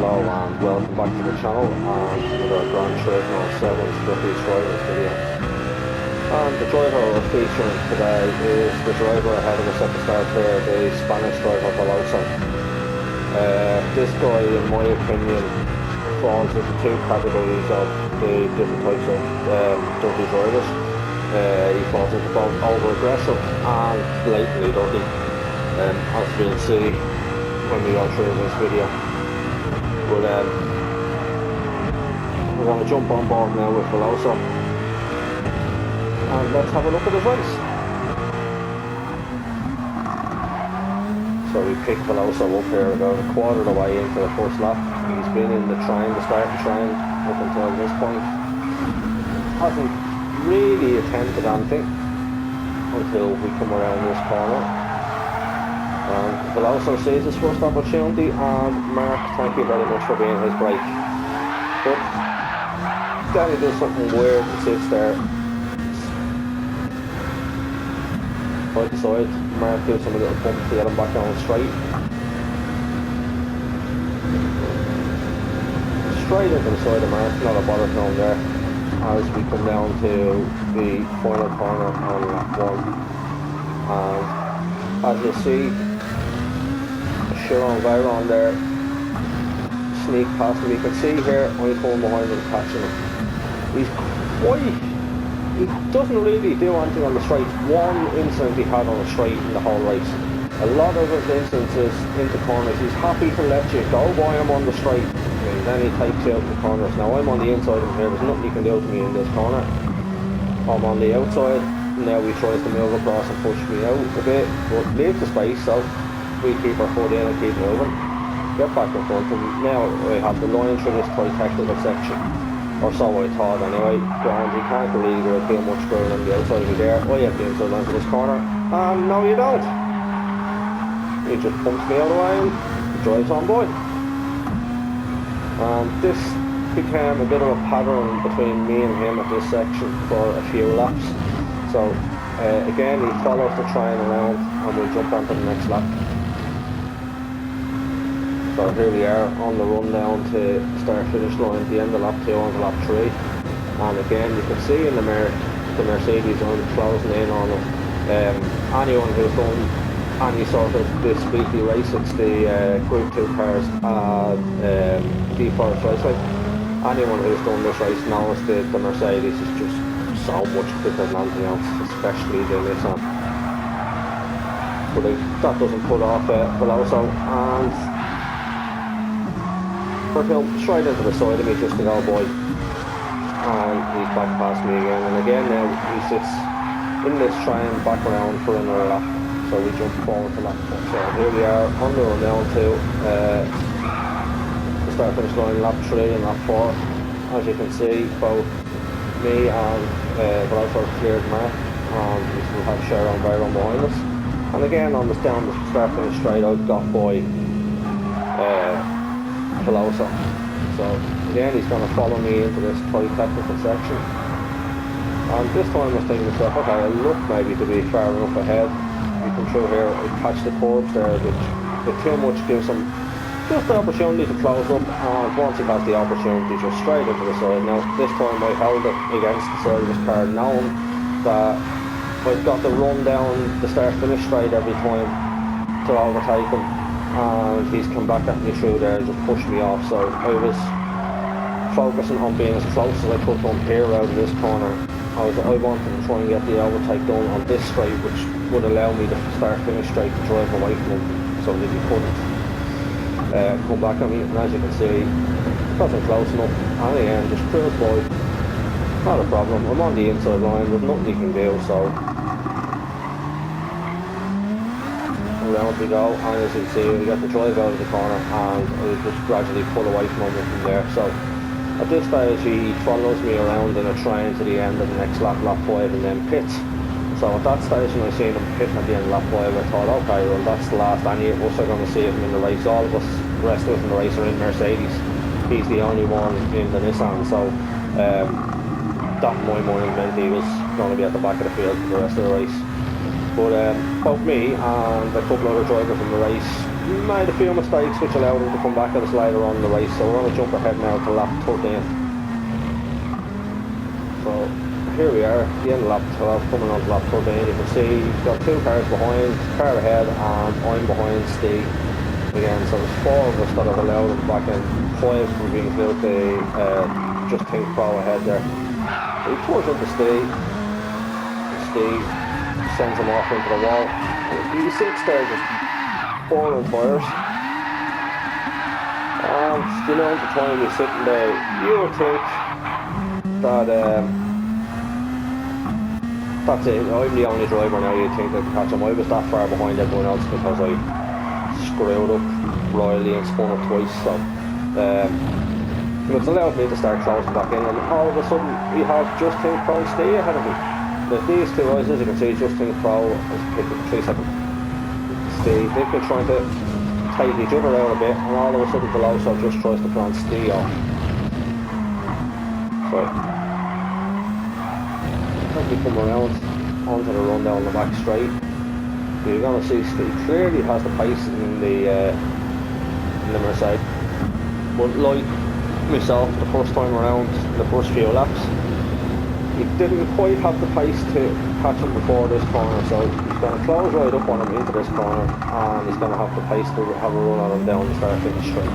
hello and welcome back to the channel and with our Gran Turismo 7's Dirtiest drivers video. And the driver we're featuring today is the driver ahead of us at the start here, the Spanish driver Veloso. This guy, in my opinion, falls into two categories of the different types of dirty drivers. He falls into both over-aggressive and blatantly dirty, as we'll see when we go through this video. But we're going to jump on board now with Veloso and let's have a look at his race. So we picked Veloso up here about a quarter of the way into the first lap. He's been in the starting train up until this point. Hasn't really attempted anything until we come around this corner. And Veloso sees his first opportunity, and Mark, thank you very much for being his brake. But then he does something weird and sits there. Right side, Mark gives him a little bump to get him back on straight. Straight into the side of Mark, not a bother down there, as we come down to the final corner on lap 1. And as you see, Veloso there sneak past him. You can see here I'm coming behind him catching him. He doesn't really do anything on the straight. One incident he had on the straight in the whole race. A lot of his instances into corners, he's happy to let you go by him on the straight, and then he takes you out the corners. Now I'm on the inside of here, there's nothing you can do to me in this corner. I'm on the outside, now he tries to move across and push me out a bit, but leave the space, so we keep our foot in and keep moving. Get back in front, and now I have the line through this tight technical section, or so I thought anyway. And you can't really do too much further on the outside of me there. I have the inside line to this corner, and no you don't. He just pumps me out of the way and drives on by. And this became a bit of a pattern between me and him at this section for a few laps. So again, he follows the train around and we'll jump onto the next lap. So here we are on the run down to start finish line at the end of lap 2 on to lap 3. And again you can see in the mirror the Mercedes on closing in on them. Anyone who's done any sort of this weekly race, it's the Group 2 cars at D4 Raceway. Anyone who's done this race knows that the Mercedes is just so much quicker than anything else, especially the Nissan. But that doesn't put off Veloso, and he'll straight into the side of me just to go by, and he's back past me again. And again now he sits in this train back around for another lap, so we jump forward to lap 4. So here we are on the run down to the start finish line, lap 3 and lap 4. As you can see, both me and Veloso cleared Mark, and we still have Sharon Byron behind us. And again on the down the start finish straight, I got by Veloso. So again he's going to follow me into this tight technical section, and this time I was thinking to myself, okay, I look maybe to be far enough ahead. You come through here, I catch the curbs there, which with too much gives him just the opportunity to close up, and once he has the opportunity just straight into the side. Now this time I held it against the side of his car, knowing that I've got to run down the start finish straight every time to overtake him, and he's come back at me through there and just pushed me off. So I was focusing on being as close as I could to him here out of this corner. I wanted to try and get the overtake done on this straight, which would allow me to start finish straight to drive away from him so that he couldn't come back at me. And as you can see, wasn't close enough, and again just cruise by, not a problem. I'm on the inside line, there's nothing you can do. So around we go, and as you can see we got the drive out of the corner, and I just gradually pull away from him from there. So at this stage he follows me around in a train to the end of the next lap, lap 5, and then pits. So at that stage when I seen him pitting at the end of lap 5, I thought, okay, well that's the last any of us are going to see him in the race. All of us, the rest of us in the race are in Mercedes. He's the only one in the Nissan, so that in my mind meant he was going to be at the back of the field for the rest of the race. But both me and a couple other drivers in the race made a few mistakes which allowed him to come back at us later on in the race, so we're going to jump ahead now to lap 13. So here we are, the end of lap 12, coming on to lap 13. You can see he's got two cars behind, car ahead, and I'm behind Steve again. So there's four of us that have allowed him back in, five from being included the Just Think Pro ahead there. He tours into Steve, and Steve sends him off into the wall. He sits there just burning tires. And the amount of time he's sitting there, you would think that that's it. I'm the only driver now you'd think that can catch him. I was that far behind everyone else because I screwed up royally and spun it twice. So it's allowed me to start closing back in, and all of a sudden we have Just Think Pro Steve ahead of me. Now these two guys, as you can see, Just Think Pro has picked up 3 seconds. Steve, they've been trying to take each other out a bit, and all of a sudden Veloso just tries to plant Steve off. So as we come around onto the run down the back straight, you're going to see Steve clearly has the pace in the Mercedes, but like myself the first time around, the first few laps, he didn't quite have the pace to catch him before this corner, so he's going to close right up on him into this corner, and he's going to have the pace to have a run on him down the start finish straight.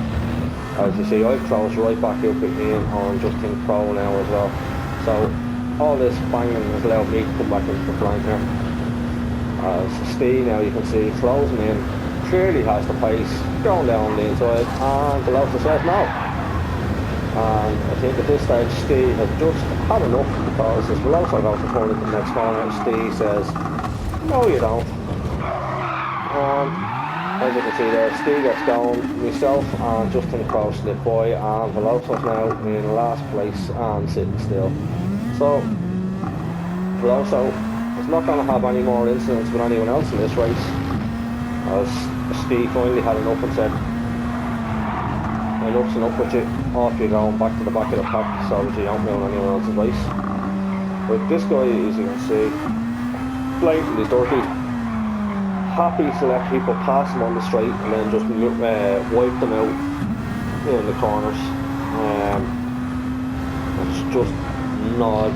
As you see, I've closed right back up in on Just Think Pro now as well, so all this banging has allowed me to come back into the flank here. As Steve now, you can see closing in, clearly has the pace, going down the inside, and Veloso says no. And I think at this stage Steve has just had enough, because as Veloso goes to turn into the next corner, Steve says, no you don't. And as you can see there, Steve gets going, myself and Just Think Pro slip by, and Veloso's now in last place and sitting still. So Veloso is not going to have any more incidents with anyone else in this race, as Steve finally had enough and said, enough's enough with you, off you go, back to the back of the pack, so that you don't ruin anyone else's race. But this guy, as you can see, blatantly dirty, happy to let people pass him on the straight and then just wipe them out in the corners. It's just not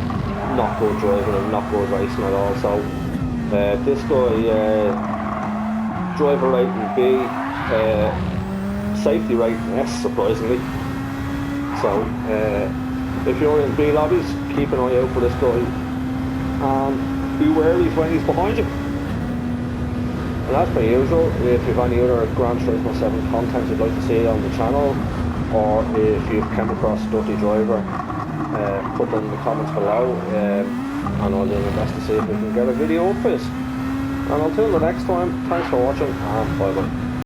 good driving and not good racing at all. So this guy, driver rating B, safety rating S, surprisingly. So if you're in B lobbies, keep an eye out for this guy and be wary when he's behind you. And as per usual, if you've any other Gran Turismo 7 content you'd like to see on the channel, or if you've come across a dirty driver, put them in the comments below, and I'll do my best to see if we can get a video up for this. And until the next time, thanks for watching, and bye bye.